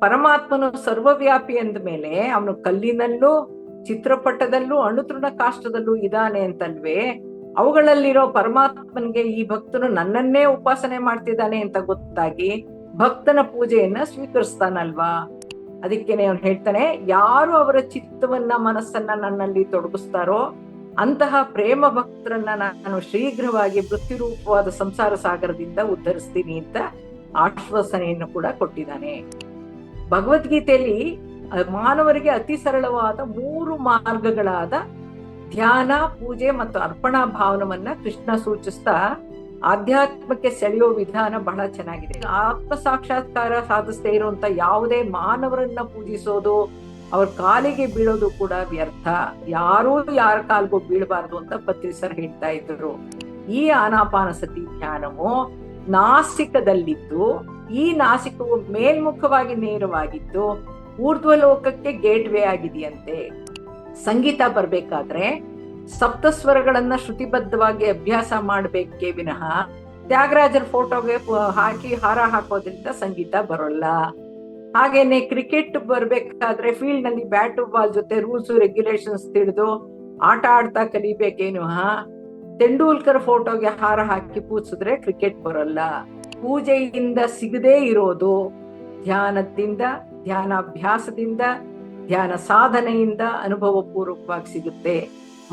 ಪರಮಾತ್ಮನು ಸರ್ವವ್ಯಾಪಿ ಅಂದ ಮೇಲೆ ಅವನು ಕಲ್ಲಿನಲ್ಲೂ ಚಿತ್ರಪಟದಲ್ಲೂ ಅಣುತೃಣ ಕಾಷ್ಟದಲ್ಲೂ ಇದ್ದಾನೆ ಅಂತಲ್ವೇ. ಅವುಗಳಲ್ಲಿರೋ ಪರಮಾತ್ಮನ್ಗೆ ಈ ಭಕ್ತನು ನನ್ನನ್ನೇ ಉಪಾಸನೆ ಮಾಡ್ತಿದ್ದಾನೆ ಅಂತ ಗೊತ್ತಾಗಿ ಭಕ್ತನ ಪೂಜೆಯನ್ನ ಸ್ವೀಕರಿಸ್ತಾನಲ್ವಾ. ಅದಕ್ಕೇನೆ ಅವನು ಹೇಳ್ತಾನೆ, ಯಾರು ಅವರ ಚಿತ್ತವನ್ನ ಮನಸ್ಸನ್ನ ನನ್ನಲ್ಲಿ ತೊಡಗಿಸ್ತಾರೋ ಅಂತಹ ಪ್ರೇಮ ಭಕ್ತರನ್ನ ನಾನು ಶೀಘ್ರವಾಗಿ ಮೃತ್ಯುರೂಪವಾದ ಸಂಸಾರ ಸಾಗರದಿಂದ ಉದ್ಧರಿಸ್ತೀನಿ ಅಂತ ಆಶ್ವಾಸನೆಯನ್ನು ಕೂಡ ಕೊಟ್ಟಿದ್ದಾನೆ. ಭಗವದ್ಗೀತೆಯಲ್ಲಿ ಮಾನವರಿಗೆ ಅತಿ ಸರಳವಾದ 3 ಮಾರ್ಗಗಳಾದ ಧ್ಯಾನ, ಪೂಜೆ ಮತ್ತು ಅರ್ಪಣಾ ಭಾವನವನ್ನ ಕೃಷ್ಣ ಸೂಚಿಸ್ತಾ ಆಧ್ಯಾತ್ಮಕ್ಕೆ ಸೆಳೆಯೋ ವಿಧಾನ ಬಹಳ ಚೆನ್ನಾಗಿದೆ. ಆತ್ಮ ಸಾಕ್ಷಾತ್ಕಾರ ಸಾಧಿಸದೇ ಇರುವಂತ ಯಾವುದೇ ಮಾನವರನ್ನ ಪೂಜಿಸೋದು, ಅವ್ರ ಕಾಲಿಗೆ ಬೀಳೋದು ಕೂಡ ವ್ಯರ್ಥ. ಯಾರೂ ಯಾರ ಕಾಲಿಗೂ ಬೀಳಬಾರ್ದು ಅಂತ ಪತ್ರಿಸರ್ ಹೇಳ್ತಾ ಇದ್ರು. ಈ ಆನಾಪಾನಸತಿ ಧ್ಯಾನವು ನಾಸಿಕದಲ್ಲಿದ್ದು, ಈ ನಾಸಿಕವು ಮೇಲ್ಮುಖವಾಗಿ ನೇರವಾಗಿದ್ದು ಊರ್ಧ್ವಲೋಕಕ್ಕೆ ಗೇಟ್ ವೇ ಆಗಿದೆಯಂತೆ. ಸಂಗೀತ ಬರ್ಬೇಕಾದ್ರೆ ಸಪ್ತಸ್ವರಗಳನ್ನ ಶ್ರುತಿಬದ್ಧವಾಗಿ ಅಭ್ಯಾಸ ಮಾಡ್ಬೇಕೇ ವಿನಃ ತ್ಯಾಗರಾಜರ ಫೋಟೋಗೆ ಹಾಕಿ ಹಾರ ಹಾಕೋದ್ರಿಂದ ಸಂಗೀತ ಬರೋಲ್ಲ. ಹಾಗೇನೆ ಕ್ರಿಕೆಟ್ ಬರ್ಬೇಕಾದ್ರೆ ಫೀಲ್ಡ್ ನಲ್ಲಿ ಬ್ಯಾಟ್ ಬಾಲ್ ಜೊತೆ ರೂಲ್ಸ್ ರೆಗ್ಯುಲೇಷನ್ಸ್ ತಿಳಿದು ಆಟ ಆಡ್ತಾ ಕಲಿಬೇಕೇನು. ತೆಂಡೂಲ್ಕರ್ ಫೋಟೋಗೆ ಹಾರ ಹಾಕಿ ಪೂಜಿಸಿದ್ರೆ ಕ್ರಿಕೆಟ್ ಬರೋಲ್ಲ. ಪೂಜೆಯಿಂದ ಸಿಗದೇ ಇರೋದು ಧ್ಯಾನದಿಂದ, ಧ್ಯಾನಾಭ್ಯಾಸದಿಂದ, ಧ್ಯಾನ ಸಾಧನೆಯಿಂದ ಅನುಭವ ಪೂರ್ವಕವಾಗಿ ಸಿಗುತ್ತೆ.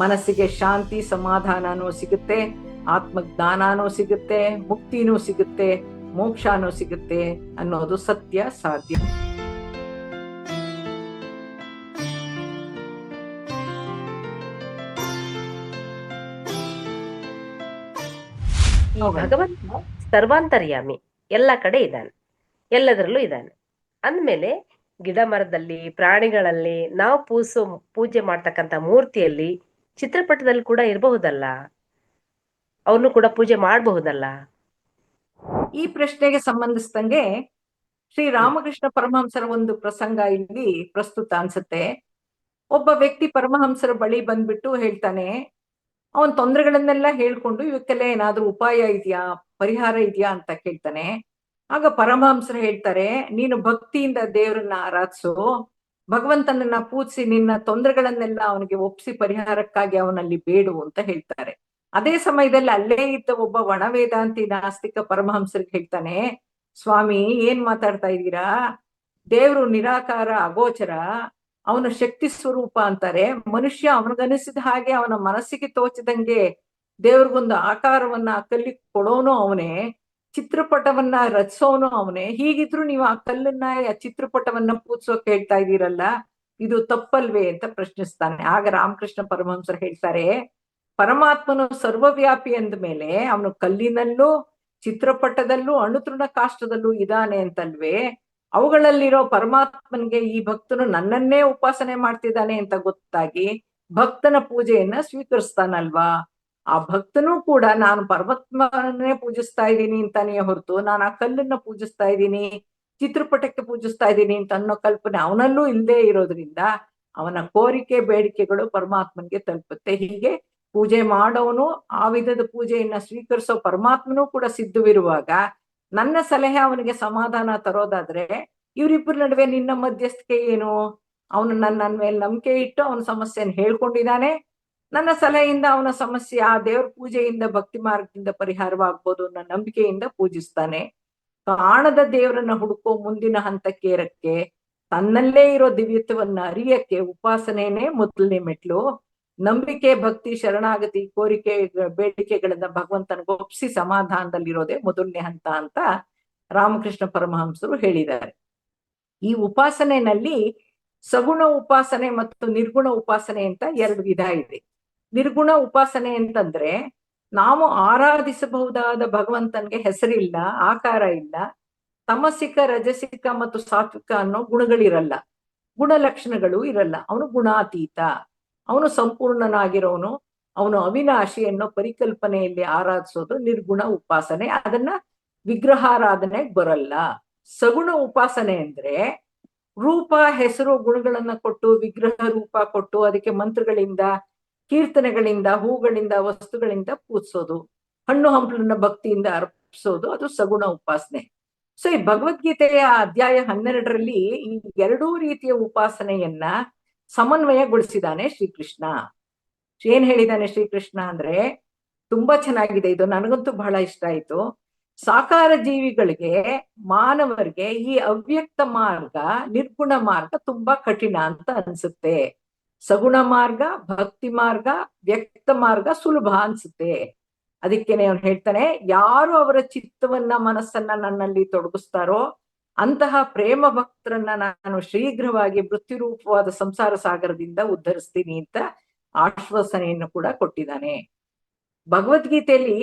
ಮನಸ್ಸಿಗೆ ಶಾಂತಿ ಸಮಾಧಾನನೂ ಸಿಗುತ್ತೆ, ಆತ್ಮಜ್ಞಾನನೂ ಸಿಗುತ್ತೆ, ಮುಕ್ತಿನೂ ಸಿಗುತ್ತೆ, ಮೋಕ್ಷನೂ ಸಿಗುತ್ತೆ ಅನ್ನೋದು ಸತ್ಯ ಸಾಧ್ಯ. ಈ ಭಗವಂತ ಸರ್ವಾಂತರ್ಯಾಮಿ, ಎಲ್ಲ ಕಡೆ ಇದ್ದಾನೆ, ಎಲ್ಲದರಲ್ಲೂ ಇದ್ದಾನೆ ಅಂದ್ಮೇಲೆ ಗಿಡ ಮರದಲ್ಲಿ, ಪ್ರಾಣಿಗಳಲ್ಲಿ, ನಾವು ಪೂಜೆ ಮಾಡ್ತಕ್ಕಂಥ ಮೂರ್ತಿಯಲ್ಲಿ, ಚಿತ್ರಪಟದಲ್ಲಿ ಕೂಡ ಇರಬಹುದಲ್ಲ, ಅವನು ಕೂಡ ಪೂಜೆ ಮಾಡಬಹುದಲ್ಲ? ಈ ಪ್ರಶ್ನೆಗೆ ಸಂಬಂಧಿಸಿದಂಗೆ ಶ್ರೀ ರಾಮಕೃಷ್ಣ ಪರಮಹಂಸರ ಒಂದು ಪ್ರಸಂಗ ಇಲ್ಲಿ ಪ್ರಸ್ತುತ ಅನ್ಸುತ್ತೆ. ಒಬ್ಬ ವ್ಯಕ್ತಿ ಪರಮಹಂಸರ ಬಳಿ ಬಂದ್ಬಿಟ್ಟು ಹೇಳ್ತಾನೆ, ಅವನ್ ತೊಂದರೆಗಳನ್ನೆಲ್ಲ ಹೇಳ್ಕೊಂಡು ಇವಕ್ಕೆಲ್ಲ ಏನಾದ್ರೂ ಉಪಾಯ ಇದೆಯಾ, ಪರಿಹಾರ ಇದೆಯಾ ಅಂತ ಕೇಳ್ತಾನೆ. ಆಗ ಪರಮಹಂಸರು ಹೇಳ್ತಾರೆ, ನೀನು ಭಕ್ತಿಯಿಂದ ದೇವರನ್ನ ಆರಾಧಿಸು, ಭಗವಂತನನ್ನ ಪೂಜಿಸಿ ನಿನ್ನ ತೊಂದರೆಗಳನ್ನೆಲ್ಲ ಅವನಿಗೆ ಒಪ್ಪಿಸಿ ಪರಿಹಾರಕ್ಕಾಗಿ ಅವನಲ್ಲಿ ಬೇಡು ಅಂತ ಹೇಳ್ತಾರೆ. ಅದೇ ಸಮಯದಲ್ಲಿ ಅಲ್ಲೇ ಇದ್ದ ಒಬ್ಬ ಒಣವೇದಾಂತಿ ನಾಸ್ತಿಕ ಪರಮಹಂಸರಿಗೆ ಹೇಳ್ತಾನೆ, ಸ್ವಾಮಿ ಏನ್ ಮಾತಾಡ್ತಾ ಇದ್ದೀರಾ, ದೇವ್ರು ನಿರಾಕಾರ ಅಗೋಚರ, ಅವನ ಶಕ್ತಿ ಸ್ವರೂಪ ಅಂತಾರೆ. ಮನುಷ್ಯ ಅವನಿಗನಿಸಿದ ಹಾಗೆ ಅವನ ಮನಸ್ಸಿಗೆ ತೋಚಿದಂಗೆ ದೇವ್ರಿಗೊಂದು ಆಕಾರವನ್ನ ಕಲ್ಲಿ ಕೊಡೋನು ಅವನೇ, ಚಿತ್ರಪಟವನ್ನ ರಚಿಸೋನು ಅವನೇ. ಹೀಗಿದ್ರು ನೀವು ಆ ಕಲ್ಲನ್ನ, ಆ ಚಿತ್ರಪಟವನ್ನ ಪೂಜಿಸೋಕೆ ಹೇಳ್ತಾ ಇದ್ದೀರಲ್ಲ, ಇದು ತಪ್ಪಲ್ವೇ ಅಂತ ಪ್ರಶ್ನಿಸ್ತಾನೆ. ಆಗ ರಾಮಕೃಷ್ಣ ಪರಮಹಂಸರು ಹೇಳ್ತಾರೆ, ಪರಮಾತ್ಮನು ಸರ್ವವ್ಯಾಪಿ ಅಂದ ಮೇಲೆ ಅವನು ಕಲ್ಲಿನಲ್ಲೂ ಚಿತ್ರಪಟದಲ್ಲೂ ಅಣುತೃಣ ಕಾಷ್ಟದಲ್ಲೂ ಇದ್ದಾನೆ ಅಂತಲ್ವೇ. ಅವುಗಳಲ್ಲಿರೋ ಪರಮಾತ್ಮನ್ಗೆ ಈ ಭಕ್ತನು ನನ್ನನ್ನೇ ಉಪಾಸನೆ ಮಾಡ್ತಿದ್ದಾನೆ ಅಂತ ಗೊತ್ತಾಗಿ ಭಕ್ತನ ಪೂಜೆಯನ್ನ ಸ್ವೀಕರಿಸ್ತಾನಲ್ವಾ. ಆ ಭಕ್ತನೂ ಕೂಡ ನಾನು ಪರಮಾತ್ಮನೇ ಪೂಜಿಸ್ತಾ ಇದ್ದೀನಿ ಅಂತಾನೆ ಹೊರತು ನಾನು ಆ ಕಲ್ಲನ್ನ ಪೂಜಿಸ್ತಾ ಇದ್ದೀನಿ, ಚಿತ್ರಪಟಕ್ಕೆ ಪೂಜಿಸ್ತಾ ಇದ್ದೀನಿ ಅಂತ ಅನ್ನೋ ಕಲ್ಪನೆ ಅವನಲ್ಲೂ ಇಲ್ಲದೆ ಇರೋದ್ರಿಂದ ಅವನ ಕೋರಿಕೆ ಬೇಡಿಕೆಗಳು ಪರಮಾತ್ಮನ್ಗೆ ತಲುಪುತ್ತೆ. ಹೀಗೆ ಪೂಜೆ ಮಾಡೋನು, ಆ ವಿಧದ ಪೂಜೆಯನ್ನ ಸ್ವೀಕರಿಸೋ ಪರಮಾತ್ಮನೂ ಕೂಡ ಸಿದ್ಧವಿರುವಾಗ ನನ್ನ ಸಲಹೆ ಅವನಿಗೆ ಸಮಾಧಾನ ತರೋದಾದ್ರೆ ಇವರಿಬ್ಬರ ನಡುವೆ ನಿನ್ನ ಮಧ್ಯಸ್ಥಿಕೆ ಏನು? ಅವನು ನನ್ನ ಮೇಲೆ ನಂಬಿಕೆ ಇಟ್ಟು ಅವನ ಸಮಸ್ಯೆಯನ್ನು ಹೇಳ್ಕೊಂಡಿದ್ದಾನೆ, ನನ್ನ ಸಲಹೆಯಿಂದ ಅವನ ಸಮಸ್ಯೆ ಆ ದೇವ್ರ ಪೂಜೆಯಿಂದ, ಭಕ್ತಿ ಮಾರ್ಗದಿಂದ ಪರಿಹಾರವಾಗ್ಬೋದು ಅನ್ನೋ ನಂಬಿಕೆಯಿಂದ ಪೂಜಿಸ್ತಾನೆ. ಕಾಣದ ದೇವರನ್ನ ಹುಡುಕೋ ಮುಂದಿನ ಹಂತಕ್ಕೆ ಏರಕ್ಕೆ, ತನ್ನಲ್ಲೇ ಇರೋ ದಿವ್ಯತ್ವವನ್ನ ಅರಿಯಕ್ಕೆ ಉಪಾಸನೆನೇ ಮೊದಲನೇ ಮೆಟ್ಲು. ನಂಬಿಕೆ, ಭಕ್ತಿ, ಶರಣಾಗತಿ, ಕೋರಿಕೆ, ಬೇಡಿಕೆಗಳನ್ನ ಭಗವಂತನಿಗೆ ಒಪ್ಪಿಸಿ ಸಮಾಧಾನದಲ್ಲಿರೋದೇ ಮೊದಲನೇ ಹಂತ ಅಂತ ರಾಮಕೃಷ್ಣ ಪರಮಹಂಸರು ಹೇಳಿದ್ದಾರೆ. ಈ ಉಪಾಸನೆಯಲ್ಲಿ ಸಗುಣ ಉಪಾಸನೆ ಮತ್ತು ನಿರ್ಗುಣ ಉಪಾಸನೆ ಅಂತ 2 ವಿಧ ಇದೆ. ನಿರ್ಗುಣ ಉಪಾಸನೆ ಅಂತಂದ್ರೆ ನಾವು ಆರಾಧಿಸಬಹುದಾದ ಭಗವಂತನ್ಗೆ ಹೆಸರಿಲ್ಲ, ಆಕಾರ ಇಲ್ಲ, ತಮಸಿಕ, ರಜಸಿಕ ಮತ್ತು ಸಾತ್ವಿಕ ಅನ್ನೋ ಗುಣಗಳಿರಲ್ಲ, ಗುಣಲಕ್ಷಣಗಳು ಇರಲ್ಲ. ಅವನು ಗುಣಾತೀತ, ಅವನು ಸಂಪೂರ್ಣನಾಗಿರೋನು, ಅವನು ಅವಿನಾಶಿ ಅನ್ನೋ ಪರಿಕಲ್ಪನೆಯಲ್ಲಿ ಆರಾಧಿಸೋದು ನಿರ್ಗುಣ ಉಪಾಸನೆ. ಅದನ್ನ ವಿಗ್ರಹಾರಾಧನೆ ಬರಲ್ಲ. ಸಗುಣ ಉಪಾಸನೆ ಅಂದ್ರೆ ರೂಪ, ಹೆಸರು, ಗುಣಗಳನ್ನ ಕೊಟ್ಟು ವಿಗ್ರಹ ರೂಪ ಕೊಟ್ಟು ಅದಕ್ಕೆ ಮಂತ್ರಗಳಿಂದ, ಕೀರ್ತನೆಗಳಿಂದ, ಹೂಗಳಿಂದ, ವಸ್ತುಗಳಿಂದ ಪೂಜಿಸೋದು, ಹಣ್ಣು ಹಂಪಲನ್ನ ಭಕ್ತಿಯಿಂದ ಅರ್ಪಿಸೋದು, ಅದು ಸಗುಣ ಉಪಾಸನೆ. ಸೊ ಈ ಭಗವದ್ಗೀತೆಯ ಅಧ್ಯಾಯ 12ರಲ್ಲಿ ಈ ಎರಡೂ ರೀತಿಯ ಉಪಾಸನೆಯನ್ನ ಸಮನ್ವಯಗೊಳಿಸಿದಾನೆ ಶ್ರೀಕೃಷ್ಣ. ಏನ್ ಹೇಳಿದಾನೆ ಶ್ರೀಕೃಷ್ಣ ಅಂದ್ರೆ ತುಂಬಾ ಚೆನ್ನಾಗಿದೆ, ಇದು ನನಗಂತೂ ಬಹಳ ಇಷ್ಟ ಆಯ್ತು. ಸಾಕಾರ ಜೀವಿಗಳಿಗೆ, ಮಾನವರಿಗೆ ಈ ಅವ್ಯಕ್ತ ಮಾರ್ಗ, ನಿರ್ಗುಣ ಮಾರ್ಗ ತುಂಬಾ ಕಠಿಣ ಅಂತ ಅನ್ಸುತ್ತೆ. ಸಗುಣ ಮಾರ್ಗ, ಭಕ್ತಿ ಮಾರ್ಗ, ವ್ಯಕ್ತ ಮಾರ್ಗ ಸುಲಭ ಅನ್ಸುತ್ತೆ. ಅದಕ್ಕೇನೆ ಅವ್ನು ಹೇಳ್ತಾನೆ, ಯಾರು ಅವರ ಚಿತ್ತವನ್ನ ಮನಸ್ಸನ್ನ ನನ್ನಲ್ಲಿ ತೊಡಗಿಸ್ತಾರೋ ಅಂತಹ ಪ್ರೇಮ ಭಕ್ತರನ್ನ ನಾನು ಶೀಘ್ರವಾಗಿ ಮೃತ್ಯುರೂಪವಾದ ಸಂಸಾರ ಸಾಗರದಿಂದ ಉದ್ಧರಿಸ್ತೀನಿ ಅಂತ ಆಶ್ವಾಸನೆಯನ್ನು ಕೂಡ ಕೊಟ್ಟಿದ್ದಾನೆ. ಭಗವದ್ಗೀತೆಯಲ್ಲಿ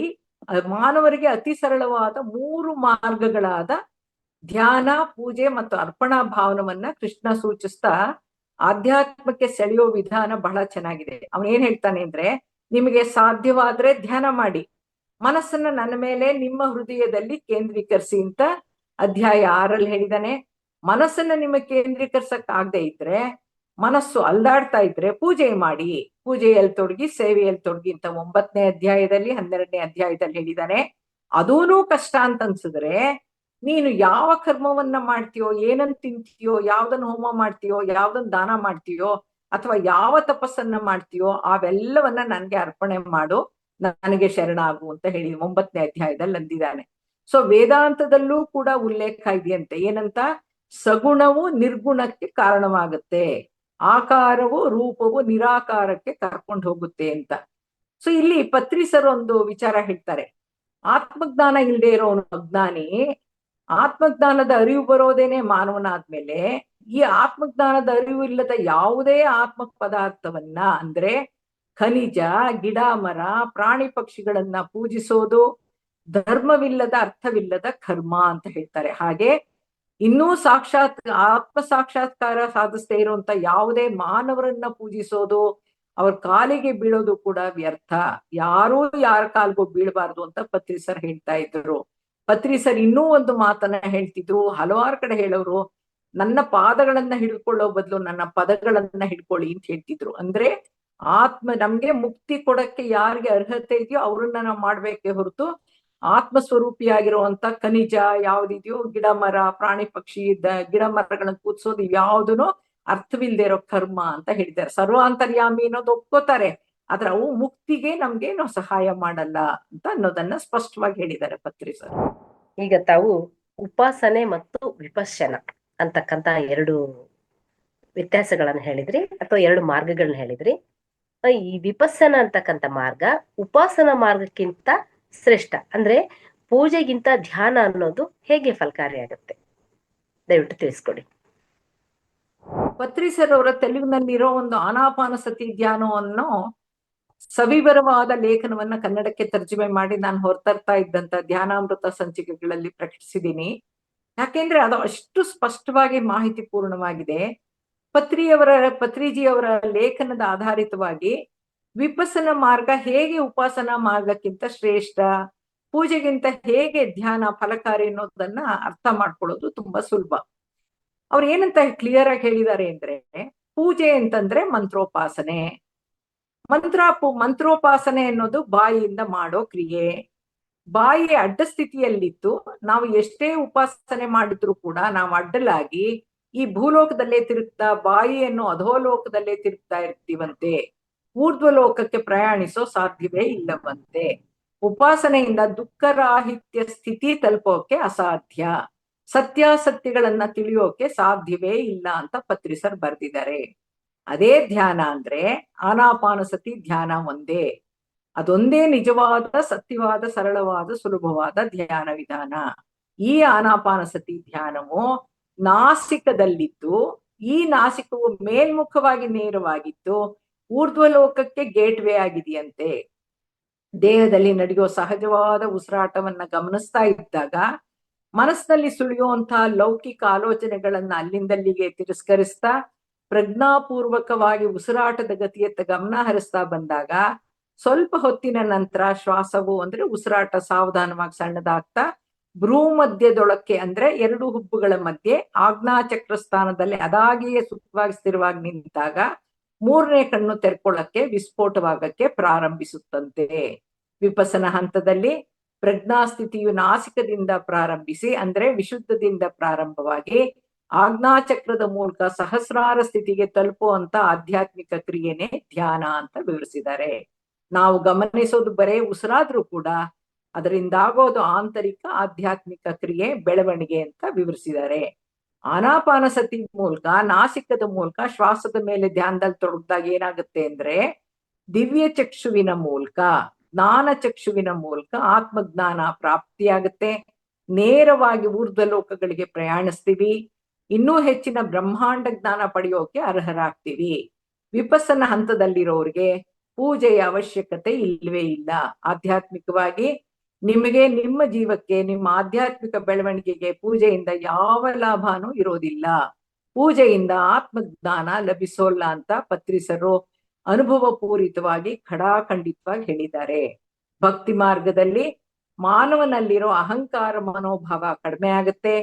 ಮಾನವರಿಗೆ ಅತಿ ಸರಳವಾದ 3 ಮಾರ್ಗಗಳಾದ ಧ್ಯಾನ, ಪೂಜೆ ಮತ್ತು ಅರ್ಪಣಾ ಭಾವನವನ್ನ ಕೃಷ್ಣ ಸೂಚಿಸ್ತಾ ಆಧ್ಯಾತ್ಮಕ್ಕೆ ಸೆಳೆಯೋ ವಿಧಾನ ಬಹಳ ಚೆನ್ನಾಗಿದೆ. ಅವನೇನ್ ಹೇಳ್ತಾನೆ ಅಂದ್ರೆ, ನಿಮಗೆ ಸಾಧ್ಯವಾದ್ರೆ ಧ್ಯಾನ ಮಾಡಿ, ಮನಸ್ಸನ್ನ ನನ್ನ ಮೇಲೆ ನಿಮ್ಮ ಹೃದಯದಲ್ಲಿ ಕೇಂದ್ರೀಕರಿಸಿ ಅಂತ ಅಧ್ಯಾಯ 6ರಲ್ಲಿ ಹೇಳಿದಾನೆ. ಮನಸ್ಸನ್ನ ನಿಮಗೆ ಕೇಂದ್ರೀಕರಿಸಕ್ ಆಗದೆ ಇದ್ರೆ, ಮನಸ್ಸು ಅಲ್ದಾಡ್ತಾ ಇದ್ರೆ ಪೂಜೆ ಮಾಡಿ, ಪೂಜೆಯಲ್ಲಿ ತೊಡಗಿ, ಸೇವೆಯಲ್ಲಿ ತೊಡಗಿ ಅಂತ 9ನೇ ಅಧ್ಯಾಯದಲ್ಲಿ 12ನೇ ಅಧ್ಯಾಯದಲ್ಲಿ ಹೇಳಿದಾನೆ. ಅದೂನೂ ಕಷ್ಟ ಅಂತ ಅನ್ಸಿದ್ರೆ ನೀನು ಯಾವ ಕರ್ಮವನ್ನ ಮಾಡ್ತೀಯೋ, ಏನನ್ನ ತಿಂತೀಯೋ, ಯಾವ್ದನ್ನ ಹೋಮ ಮಾಡ್ತೀಯೋ, ಯಾವ್ದನ್ನ ದಾನ ಮಾಡ್ತೀಯೋ, ಅಥವಾ ಯಾವ ತಪಸ್ಸನ್ನ ಮಾಡ್ತೀಯೋ ಅವೆಲ್ಲವನ್ನ ನನ್ಗೆ ಅರ್ಪಣೆ ಮಾಡು, ನನಗೆ ಶರಣಾಗು ಅಂತ ಹೇಳಿ 9ನೇ ಅಧ್ಯಾಯದಲ್ಲಿ ಅಂದಿದ್ದಾನೆ. ಸೊ ವೇದಾಂತದಲ್ಲೂ ಕೂಡ ಉಲ್ಲೇಖ ಇದೆಯಂತೆ, ಏನಂತ? ಸಗುಣವು ನಿರ್ಗುಣಕ್ಕೆ ಕಾರಣವಾಗುತ್ತೆ, ಆಕಾರವು ರೂಪವು ನಿರಾಕಾರಕ್ಕೆ ಕರ್ಕೊಂಡು ಹೋಗುತ್ತೆ ಅಂತ. ಸೊ ಇಲ್ಲಿ ಪತ್ರಿಸರು ಒಂದು ವಿಚಾರ ಹೇಳ್ತಾರೆ, ಆತ್ಮಜ್ಞಾನ ಇಲ್ಲದೆ ಇರೋನು ಅಜ್ಞಾನಿ, ಆತ್ಮಜ್ಞಾನದ ಅರಿವು ಬರೋದೇನೆ ಮಾನವನಾದ್ಮೇಲೆ ಈ ಆತ್ಮಜ್ಞಾನದ ಅರಿವು ಇಲ್ಲದ ಯಾವುದೇ ಆತ್ಮ ಪದಾರ್ಥವನ್ನ ಅಂದ್ರೆ ಖನಿಜ, ಗಿಡ, ಮರ, ಪ್ರಾಣಿ ಪಕ್ಷಿಗಳನ್ನ ಪೂಜಿಸೋದು ಧರ್ಮವಿಲ್ಲದ, ಅರ್ಥವಿಲ್ಲದ ಕರ್ಮ ಅಂತ ಹೇಳ್ತಾರೆ. ಹಾಗೆ ಇನ್ನೂ ಆತ್ಮ ಸಾಕ್ಷಾತ್ಕಾರ ಸಾಧಿಸದೇ ಇರುವಂತ ಯಾವುದೇ ಮಾನವರನ್ನ ಪೂಜಿಸೋದು, ಅವ್ರ ಕಾಲಿಗೆ ಬೀಳೋದು ಕೂಡ ವ್ಯರ್ಥ. ಯಾರೂ ಯಾರ ಕಾಲ್ಗೂ ಬೀಳಬಾರ್ದು ಅಂತ ಪತ್ರಿಸರ್ ಹೇಳ್ತಾ ಇದ್ರು. ಪತ್ರಿಸರ್ ಇನ್ನೂ ಒಂದು ಮಾತನ್ನ ಹೇಳ್ತಿದ್ರು, ಹಲವಾರು ಕಡೆ ಹೇಳೋರು, ನನ್ನ ಪಾದಗಳನ್ನ ಹಿಡ್ಕೊಳ್ಳೋ ಬದಲು ನನ್ನ ಪದಗಳನ್ನ ಹಿಡ್ಕೊಳ್ಳಿ ಅಂತ ಹೇಳ್ತಿದ್ರು. ಅಂದ್ರೆ ನಮ್ಗೆ ಮುಕ್ತಿ ಕೊಡಕ್ಕೆ ಯಾರಿಗೆ ಅರ್ಹತೆ ಇದೆಯೋ ಅವ್ರನ್ನ ನಾವು ಮಾಡ್ಬೇಕೆ ಹೊರತು ಆತ್ಮ ಸ್ವರೂಪಿಯಾಗಿರುವಂತ ಖನಿಜ ಯಾವ್ದಿದೆಯೋ, ಗಿಡ ಮರ, ಪ್ರಾಣಿ ಪಕ್ಷಿ, ಗಿಡ ಮರಗಳನ್ನ ಕೂತ್ಸೋದು ಇವ್ಯಾವುದೂ ಅರ್ಥವಿಲ್ದೇ ಇರೋ ಕರ್ಮ ಅಂತ ಹೇಳಿದ್ದಾರೆ. ಸರ್ವಾಂತರ್ಯಾಮಿ ಅನ್ನೋದು ಒಪ್ಕೋತಾರೆ, ಆದ್ರೆ ಅವು ಮುಕ್ತಿಗೆ ನಮ್ಗೇನು ಸಹಾಯ ಮಾಡಲ್ಲ ಅಂತ ಅನ್ನೋದನ್ನ ಸ್ಪಷ್ಟವಾಗಿ ಹೇಳಿದ್ದಾರೆ ಪತ್ರಿಸರ್. ಈಗ ತಾವು ಉಪಾಸನೆ ಮತ್ತು ವಿಪಶ್ಯನ ಅಂತಕ್ಕಂತ 2 ವ್ಯತ್ಯಾಸಗಳನ್ನ ಹೇಳಿದ್ರಿ, ಅಥವಾ 2 ಮಾರ್ಗಗಳನ್ನ ಹೇಳಿದ್ರಿ. ಈ ವಿಪಸ್ಸನ ಅಂತಕ್ಕಂಥ ಮಾರ್ಗ ಉಪಾಸನಾ ಮಾರ್ಗಕ್ಕಿಂತ ಶ್ರೇಷ್ಠ, ಅಂದ್ರೆ ಪೂಜೆಗಿಂತ ಧ್ಯಾನ ಅನ್ನೋದು ಹೇಗೆ ಫಲಕಾರಿಯಾಗುತ್ತೆ, ದಯವಿಟ್ಟು ತಿಳಿಸ್ಕೊಡಿ. ಪತ್ರಿಸರ್ ಅವರ ತೆಲುಗಿನಲ್ಲಿರೋ ಒಂದು ಆನಾಪಾನಸತಿ ಧ್ಯಾನವನ್ನು ಸವಿವರವಾದ ಲೇಖನವನ್ನ ಕನ್ನಡಕ್ಕೆ ತರ್ಜುಮೆ ಮಾಡಿ ನಾನು ಹೊರತರ್ತಾ ಇದ್ದಂತ ಧ್ಯಾನಾಮೃತ ಸಂಚಿಕೆಗಳಲ್ಲಿ ಪ್ರಕಟಿಸಿದ್ದೀನಿ. ಯಾಕೆಂದ್ರೆ ಅದು ಅಷ್ಟು ಸ್ಪಷ್ಟವಾಗಿ ಮಾಹಿತಿ ಪೂರ್ಣವಾಗಿದೆ. ಪತ್ರಿಜಿಯವರ ಲೇಖನದ ಆಧಾರಿತವಾಗಿ ವಿಪಸ್ಸನ ಮಾರ್ಗ ಹೇಗೆ ಉಪಾಸನಾ ಮಾರ್ಗಕ್ಕಿಂತ ಶ್ರೇಷ್ಠ, ಪೂಜೆಗಿಂತ ಹೇಗೆ ಧ್ಯಾನ ಫಲಕಾರಿ ಅನ್ನೋದನ್ನ ಅರ್ಥ ಮಾಡ್ಕೊಳ್ಳೋದು ತುಂಬಾ ಸುಲಭ. ಅವ್ರು ಏನಂತ ಕ್ಲಿಯರ್ ಆಗಿ ಹೇಳಿದ್ದಾರೆ ಅಂದ್ರೆ, ಪೂಜೆ ಅಂತಂದ್ರೆ ಮಂತ್ರೋಪಾಸನೆ. ಮಂತ್ರೋಪಾಸನೆ ಅನ್ನೋದು ಬಾಯಿಯಿಂದ ಮಾಡೋ ಕ್ರಿಯೆ. ಬಾಯಿ ಅಡ್ಡ ಸ್ಥಿತಿಯಲ್ಲಿತ್ತು ನಾವು ಎಷ್ಟೇ ಉಪಾಸನೆ ಮಾಡಿದ್ರು ಕೂಡ ನಾವು ಅಡ್ಡಲಾಗಿ ಈ ಭೂಲೋಕದಲ್ಲೇ ತಿರುಗ್ತಾ, ಬಾಯಿಯನ್ನು ಅಧೋಲೋಕದಲ್ಲೇ ತಿರುಗ್ತಾ ಇರ್ತೀವಂತೆ. ಊರ್ಧ್ವಲೋಕಕ್ಕೆ ಪ್ರಯಾಣಿಸೋ ಸಾಧ್ಯವೇ ಇಲ್ಲವಂತೆ. ಉಪಾಸನೆಯಿಂದ ದುಃಖರಾಹಿತ್ಯ ಸ್ಥಿತಿ ತಲುಪೋಕೆ ಅಸಾಧ್ಯ, ಸತ್ಯಾಸತ್ಯಗಳನ್ನ ತಿಳಿಯೋಕೆ ಸಾಧ್ಯವೇ ಇಲ್ಲ ಅಂತ ಪತ್ರಿಸರ್ ಬರ್ದಿದ್ದಾರೆ. ಅದೇ ಧ್ಯಾನ ಅಂದ್ರೆ ಆನಾಪಾನಸತಿ ಧ್ಯಾನ ಒಂದೇ. ಅದೊಂದೇ ನಿಜವಾದ, ಸತ್ಯವಾದ, ಸರಳವಾದ, ಸುಲಭವಾದ ಧ್ಯಾನ ವಿಧಾನ. ಈ ಆನಾಪಾನಸತಿ ಧ್ಯಾನವು ನಾಸಿಕದಲ್ಲಿದ್ದು, ಈ ನಾಸಿಕವು ಮೇಲ್ಮುಖವಾಗಿ ನೇರವಾಗಿದ್ದು ಊರ್ಧ್ವಲೋಕಕ್ಕೆ ಗೇಟ್ವೇ ಆಗಿದೆಯಂತೆ. ದೇಹದಲ್ಲಿ ನಡೆಯೋ ಸಹಜವಾದ ಉಸಿರಾಟವನ್ನ ಗಮನಿಸ್ತಾ ಇದ್ದಾಗ ಮನಸ್ಸಿನಲ್ಲಿ ಸುಳಿಯುವಂತಹ ಲೌಕಿಕ ಆಲೋಚನೆಗಳನ್ನ ಅಲ್ಲಿಂದಲ್ಲಿಗೆ ತಿರಸ್ಕರಿಸ್ತಾ ಪ್ರಜ್ಞಾಪೂರ್ವಕವಾಗಿ ಉಸಿರಾಟದ ಗತಿಯತ್ತ ಗಮನ ಹರಿಸ್ತಾ ಬಂದಾಗ ಸ್ವಲ್ಪ ಹೊತ್ತಿನ ನಂತರ ಶ್ವಾಸವು ಅಂದ್ರೆ ಉಸಿರಾಟ ಸಾವಧಾನವಾಗಿ ಸಣ್ಣದಾಗ್ತಾ ಭ್ರೂ ಮಧ್ಯದೊಳಕ್ಕೆ ಅಂದ್ರೆ 2 ಹುಬ್ಬುಗಳ ಮಧ್ಯೆ ಆಜ್ಞಾಚಕ್ರ ಸ್ಥಾನದಲ್ಲಿ ಅದಾಗಿಯೇ ಸುಖವಾಗಿ ಸ್ಥಿರವಾಗಿ ನಿಂತಾಗ 3ನೇ ಕಣ್ಣು ತೆರ್ಕೊಳ್ಳಕ್ಕೆ, ವಿಸ್ಫೋಟವಾಗಕ್ಕೆ ಪ್ರಾರಂಭಿಸುತ್ತಂತೆ. ವಿಪಸನ ಹಂತದಲ್ಲಿ ಪ್ರಜ್ಞಾಸ್ಥಿತಿಯು ನಾಸಿಕದಿಂದ ಪ್ರಾರಂಭಿಸಿ ಅಂದ್ರೆ ವಿಶುದ್ಧದಿಂದ ಪ್ರಾರಂಭವಾಗಿ ಆಜ್ಞಾಚಕ್ರದ ಮೂಲಕ ಸಹಸ್ರಾರ ಸ್ಥಿತಿಗೆ ತಲುಪುವಂತ ಆಧ್ಯಾತ್ಮಿಕ ಕ್ರಿಯೆನೇ ಧ್ಯಾನ ಅಂತ ವಿವರಿಸಿದ್ದಾರೆ. ನಾವು ಗಮನಿಸೋದು ಬರೇ ಉಸಿರಾದ್ರೂ ಕೂಡ ಅದರಿಂದಾಗೋದು ಆಂತರಿಕ ಆಧ್ಯಾತ್ಮಿಕ ಕ್ರಿಯೆ ಬೆಳವಣಿಗೆ ಅಂತ ವಿವರಿಸಿದ್ದಾರೆ. ಆನಾಪಾನಸತಿ ಮೂಲಕ ನಾಸಿಕದ ಮೂಲಕ ಶ್ವಾಸದ ಮೇಲೆ ಧ್ಯಾನದಲ್ಲಿ ತೊಡಗಿದಾಗ ಏನಾಗುತ್ತೆ ಅಂದ್ರೆ ದಿವ್ಯ ಚಕ್ಷುವಿನ ಮೂಲಕ ಜ್ಞಾನ ಚಕ್ಷುವಿನ ಮೂಲಕ ಆತ್ಮಜ್ಞಾನ ಪ್ರಾಪ್ತಿಯಾಗುತ್ತೆ. ನೇರವಾಗಿ ಊರ್ಧ್ವ ಲೋಕಗಳಿಗೆ ಪ್ರಯಾಣಿಸ್ತೀವಿ. ಇನ್ನೂ ಹೆಚ್ಚಿನ ಬ್ರಹ್ಮಾಂಡ ಜ್ಞಾನ ಪಡೆಯೋಕೆ ಅರ್ಹರಾಗ್ತೀವಿ. ವಿಪಸ್ಸನ ಹಂತದಲ್ಲಿರೋರಿಗೆ ಪೂಜೆಯ ಅವಶ್ಯಕತೆ ಇಲ್ವೇ ಇಲ್ಲ. ಆಧ್ಯಾತ್ಮಿಕವಾಗಿ ನಿಮಗೆ ನಿಮ್ಮ ಜೀವಕ್ಕೆ ನಿಮ್ಮ ಆಧ್ಯಾತ್ಮಿಕ ಬೆಳವಣಿಗೆಗೆ ಪೂಜೆಯಿಂದ ಯಾವ ಲಾಭನೂ ಇರೋದಿಲ್ಲ. ಪೂಜೆಯಿಂದ ಆತ್ಮಜ್ಞಾನ ಲಭಿಸೋಲ್ಲ ಅಂತ ಪತ್ರಿಸರು ಅನುಭವ ಪೂರಿತವಾಗಿ ಖಡಾಖಂಡಿತವಾಗಿ ಹೇಳಿದ್ದಾರೆ. ಭಕ್ತಿ ಮಾರ್ಗದಲ್ಲಿ ಮಾನವನಲ್ಲಿರೋ ಅಹಂಕಾರ ಮನೋಭಾವ ಕಡಿಮೆ ಆಗುತ್ತೆ.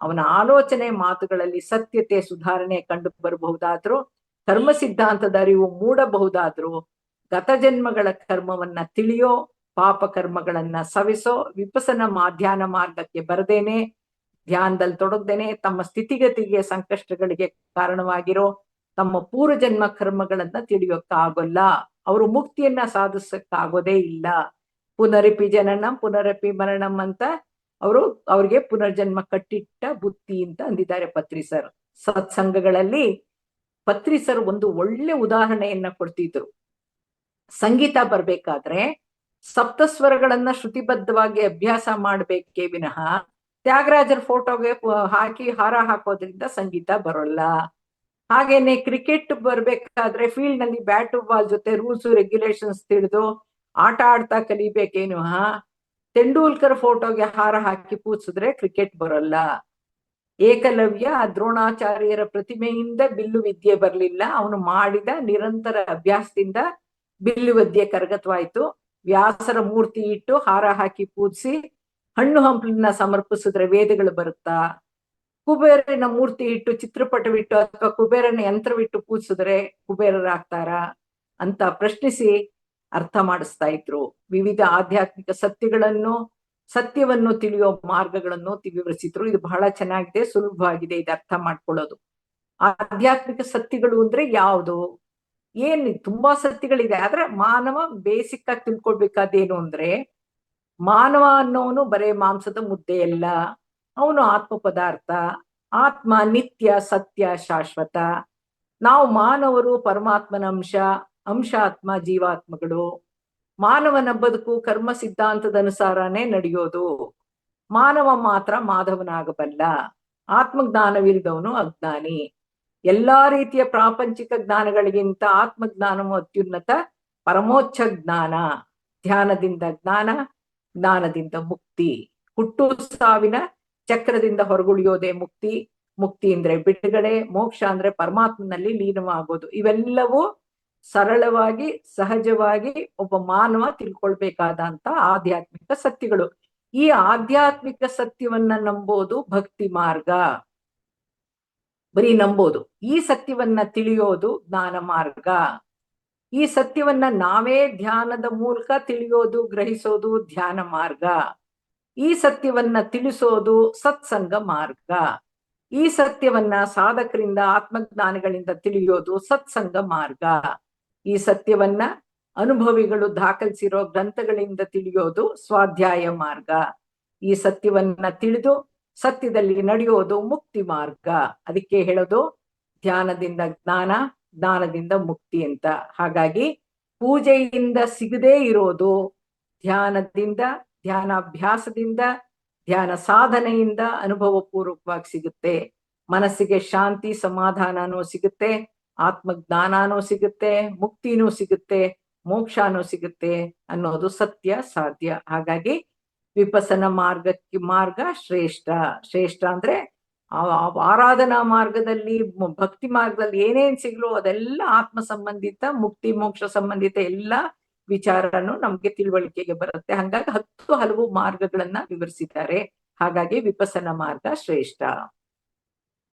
ಅವನ ಆಲೋಚನೆ ಮಾತುಗಳಲ್ಲಿ ಸತ್ಯತೆ ಸುಧಾರಣೆ ಕಂಡು ಬರಬಹುದಾದ್ರೂ ಕರ್ಮ ಸಿದ್ಧಾಂತದ ಅರಿವು ಮೂಡಬಹುದಾದ್ರೂ ಗತಜನ್ಮಗಳ ಕರ್ಮವನ್ನ ತಿಳಿಯೋ ಪಾಪ ಕರ್ಮಗಳನ್ನ ಸವಿಸೋ ವಿಪಸನ ಧ್ಯಾನ ಮಾರ್ಗಕ್ಕೆ ಬರದೇನೆ ಧ್ಯಾನದಲ್ಲಿ ತೊಡಗದೇನೆ ತಮ್ಮ ಸ್ಥಿತಿಗತಿಗೆ ಸಂಕಷ್ಟಗಳಿಗೆ ಕಾರಣವಾಗಿರೋ ತಮ್ಮ ಪೂರ್ವಜನ್ಮ ಕರ್ಮಗಳನ್ನ ತಿಳಿಯೋಕ್ಕಾಗೋಲ್ಲ. ಅವರು ಮುಕ್ತಿಯನ್ನ ಸಾಧಿಸಕ್ಕಾಗೋದೇ ಇಲ್ಲ. ಪುನರಪಿ ಜನನಂ ಪುನರಪಿ ಮರಣಂ ಅಂತ ಅವ್ರಿಗೆ ಪುನರ್ಜನ್ಮ ಕಟ್ಟಿಟ್ಟ ಬುತ್ತಿ ಅಂತ ಅಂದಿದ್ದಾರೆ ಪತ್ರಿಸರ್. ಸತ್ಸಂಗಗಳಲ್ಲಿ ಪತ್ರಿಸರ್ ಒಂದು ಒಳ್ಳೆ ಉದಾಹರಣೆಯನ್ನ ಕೊಡ್ತಿದ್ರು. ಸಂಗೀತ ಬರ್ಬೇಕಾದ್ರೆ ಸಪ್ತಸ್ವರಗಳನ್ನ ಶ್ರುತಿಬದ್ಧವಾಗಿ ಅಭ್ಯಾಸ ಮಾಡ್ಬೇಕೇ ವಿನಃ ತ್ಯಾಗರಾಜರ ಫೋಟೋಗೆ ಹಾಕಿ ಹಾರ ಹಾಕೋದ್ರಿಂದ ಸಂಗೀತ ಬರೋಲ್ಲ. ಹಾಗೇನೆ ಕ್ರಿಕೆಟ್ ಬರ್ಬೇಕಾದ್ರೆ ಫೀಲ್ಡ್ ನಲ್ಲಿ ಬ್ಯಾಟ್ ಬಾಲ್ ಜೊತೆ ರೂಲ್ಸ್ ರೆಗ್ಯುಲೇಷನ್ಸ್ ತಿಳಿದು ಆಟ ಆಡ್ತಾ ಕಲಿಬೇಕೇನು ತೆಂಡೂಲ್ಕರ್ ಫೋಟೋಗೆ ಹಾರ ಹಾಕಿ ಪೂಜಿಸಿದ್ರೆ ಕ್ರಿಕೆಟ್ ಬರೋಲ್ಲ. ಏಕಲವ್ಯ ದ್ರೋಣಾಚಾರ್ಯರ ಪ್ರತಿಮೆಯಿಂದ ಬಿಲ್ಲು ವಿದ್ಯೆ ಬರ್ಲಿಲ್ಲ. ಅವನು ಮಾಡಿದ ನಿರಂತರ ಅಭ್ಯಾಸದಿಂದ ಬಿಲ್ಲು ವಿದ್ಯೆ ಕರಗತವಾಯ್ತು. ವ್ಯಾಸರ ಮೂರ್ತಿ ಇಟ್ಟು ಹಾರ ಹಾಕಿ ಪೂಜಿಸಿ ಹಣ್ಣು ಹಂಪಲನ್ನ ಸಮರ್ಪಿಸಿದ್ರೆ ವೇದಗಳು ಬರುತ್ತಾ? ಕುಬೇರನ ಮೂರ್ತಿ ಇಟ್ಟು ಚಿತ್ರಪಟವಿಟ್ಟು ಅಥವಾ ಕುಬೇರನ ಯಂತ್ರವಿಟ್ಟು ಪೂಜಿಸಿದ್ರೆ ಕುಬೇರರಾಗ್ತಾರ ಅಂತ ಪ್ರಶ್ನಿಸಿ ಅರ್ಥ ಮಾಡಿಸ್ತಾ ಇದ್ರು. ವಿವಿಧ ಆಧ್ಯಾತ್ಮಿಕ ಸತ್ಯವನ್ನು ತಿಳಿಯೋ ಮಾರ್ಗಗಳನ್ನು ವಿವರಿಸಿದ್ರು. ಇದು ಬಹಳ ಚೆನ್ನಾಗಿದೆ, ಸುಲಭವಾಗಿದೆ ಇದು ಅರ್ಥ ಮಾಡ್ಕೊಳ್ಳೋದು. ಆಧ್ಯಾತ್ಮಿಕ ಸತ್ಯಗಳು ಅಂದ್ರೆ ಯಾವುದು? ತುಂಬಾ ಸತ್ಯಗಳಿದೆ. ಆದ್ರೆ ಮಾನವ ಬೇಸಿಕ್ ಆಗಿ ತಿಳ್ಕೊಳ್ಬೇಕಾದೇನು ಅಂದ್ರೆ ಮಾನವ ಅನ್ನೋನು ಬರೇ ಮಾಂಸದ ಮುದ್ದೆ ಅಲ್ಲ. ಅವನು ಆತ್ಮ ಪದಾರ್ಥ. ಆತ್ಮ ನಿತ್ಯ, ಸತ್ಯ, ಶಾಶ್ವತ. ನಾವು ಮಾನವರು ಪರಮಾತ್ಮನ ಅಂಶಾತ್ಮ ಜೀವಾತ್ಮಗಳು. ಮಾನವನ ಬದುಕು ಕರ್ಮ ಸಿದ್ಧಾಂತದ ಅನುಸಾರನೇ ನಡೆಯೋದು. ಮಾನವ ಮಾತ್ರ ಮಾಧವನಾಗಬಲ್ಲ. ಆತ್ಮಜ್ಞಾನವಿಲ್ಲದವನು ಅಜ್ಞಾನಿ. ಎಲ್ಲಾ ರೀತಿಯ ಪ್ರಾಪಂಚಿಕ ಜ್ಞಾನಗಳಿಗಿಂತ ಆತ್ಮಜ್ಞಾನವು ಅತ್ಯುನ್ನತ ಪರಮೋಚ್ಛ ಜ್ಞಾನ. ಧ್ಯಾನದಿಂದ ಜ್ಞಾನ, ಜ್ಞಾನದಿಂದ ಮುಕ್ತಿ. ಹುಟ್ಟು ಸಾವಿನ ಚಕ್ರದಿಂದ ಹೊರಗುಳಿಯೋದೇ ಮುಕ್ತಿ. ಮುಕ್ತಿ ಅಂದ್ರೆ ಬಿಡುಗಡೆ, ಮೋಕ್ಷ ಅಂದ್ರೆ ಪರಮಾತ್ಮನಲ್ಲಿ ಲೀನವಾಗೋದು. ಇವೆಲ್ಲವೂ ಸರಳವಾಗಿ ಸಹಜವಾಗಿ ಒಬ್ಬ ಮಾನವ ತಿಳ್ಕೊಳ್ಬೇಕಾದಂತ ಆಧ್ಯಾತ್ಮಿಕ ಸತ್ಯಗಳು. ಈ ಆಧ್ಯಾತ್ಮಿಕ ಸತ್ಯವನ್ನ ನಂಬೋದು ಭಕ್ತಿ ಮಾರ್ಗ. ಬರೀ ನಂಬೋದು. ಈ ಸತ್ಯವನ್ನ ತಿಳಿಯೋದು ಜ್ಞಾನ ಮಾರ್ಗ. ಈ ಸತ್ಯವನ್ನ ನಾವೇ ಧ್ಯಾನದ ಮೂಲಕ ತಿಳಿಯೋದು ಗ್ರಹಿಸೋದು ಧ್ಯಾನ ಮಾರ್ಗ. ಈ ಸತ್ಯವನ್ನ ತಿಳಿಸೋದು ಸತ್ಸಂಗ ಮಾರ್ಗ. ಈ ಸತ್ಯವನ್ನ ಸಾಧಕರಿಂದ ಆತ್ಮಜ್ಞಾನಿಗಳಿಂದ ತಿಳಿಯೋದು ಸತ್ಸಂಗ ಮಾರ್ಗ. ಈ ಸತ್ಯವನ್ನ ಅನುಭವಿಗಳು ದಾಖಲಿಸಿರೋ ಗ್ರಂಥಗಳಿಂದ ತಿಳಿಯೋದು ಸ್ವಾಧ್ಯಾಯ ಮಾರ್ಗ. ಈ ಸತ್ಯವನ್ನ ತಿಳಿದು ಸತ್ಯದಲ್ಲಿ ನಡೆಯೋದು ಮುಕ್ತಿ ಮಾರ್ಗ. ಅದಕ್ಕೆ ಹೇಳೋದು ಧ್ಯಾನದಿಂದ ಜ್ಞಾನ, ಜ್ಞಾನದಿಂದ ಮುಕ್ತಿ ಅಂತ. ಹಾಗಾಗಿ ಪೂಜೆಯಿಂದ ಸಿಗದೇ ಇರೋದು ಧ್ಯಾನದಿಂದ, ಧ್ಯಾನಾಭ್ಯಾಸದಿಂದ, ಧ್ಯಾನ ಸಾಧನೆಯಿಂದ ಅನುಭವ ಪೂರ್ವಕವಾಗಿ ಸಿಗುತ್ತೆ. ಮನಸ್ಸಿಗೆ ಶಾಂತಿ ಸಮಾಧಾನನೂ ಸಿಗುತ್ತೆ, ಆತ್ಮಜ್ಞಾನನೂ ಸಿಗುತ್ತೆ, ಮುಕ್ತಿನೂ ಸಿಗುತ್ತೆ, ಮೋಕ್ಷನೂ ಸಿಗುತ್ತೆ ಅನ್ನೋದು ಸತ್ಯ ಸಾಧ್ಯ. ಹಾಗಾಗಿ ವಿಪಸನ ಮಾರ್ಗ ಶ್ರೇಷ್ಠ ಅಂದ್ರೆ ಆರಾಧನಾ ಮಾರ್ಗದಲ್ಲಿ ಭಕ್ತಿ ಮಾರ್ಗದಲ್ಲಿ ಏನೇನ್ ಸಿಗ್ಲೋ ಅದೆಲ್ಲ ಆತ್ಮ ಸಂಬಂಧಿತ, ಮುಕ್ತಿ ಮೋಕ್ಷ ಸಂಬಂಧಿತ ಎಲ್ಲ ವಿಚಾರನು ನಮ್ಗೆ ತಿಳುವಳಿಕೆಗೆ ಬರುತ್ತೆ. ಹಾಗಾಗಿ 10 ಹಲವು ಮಾರ್ಗಗಳನ್ನ ವಿವರಿಸಿದ್ದಾರೆ. ಹಾಗಾಗಿ ವಿಪಸನ ಮಾರ್ಗ ಶ್ರೇಷ್ಠ.